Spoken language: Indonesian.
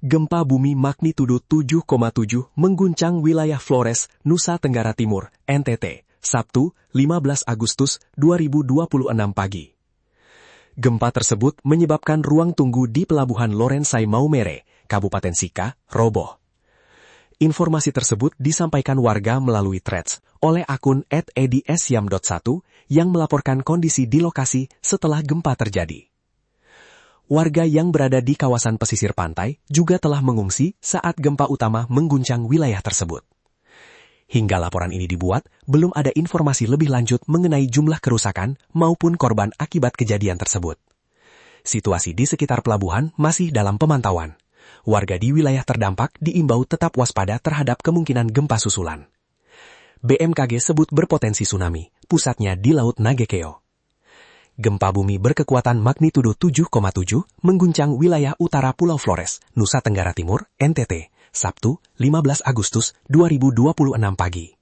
Gempa bumi magnitudo 7,7 mengguncang wilayah Flores, Nusa Tenggara Timur, NTT, Sabtu, 15 Agustus 2026 pagi. Gempa tersebut menyebabkan ruang tunggu di Pelabuhan Lorensai Maumere, Kabupaten Sika, roboh. Informasi tersebut disampaikan warga melalui threads oleh akun @edisyam.1 yang melaporkan kondisi di lokasi setelah gempa terjadi. Warga yang berada di kawasan pesisir pantai juga telah mengungsi saat gempa utama mengguncang wilayah tersebut. Hingga laporan ini dibuat, belum ada informasi lebih lanjut mengenai jumlah kerusakan maupun korban akibat kejadian tersebut. Situasi di sekitar pelabuhan masih dalam pemantauan. Warga di wilayah terdampak diimbau tetap waspada terhadap kemungkinan gempa susulan. BMKG sebut berpotensi tsunami, pusatnya di Laut Nagekeo. Gempa bumi berkekuatan magnitudo 7,7 mengguncang wilayah utara Pulau Flores, Nusa Tenggara Timur, NTT, Sabtu, 15 Agustus 2026 pagi.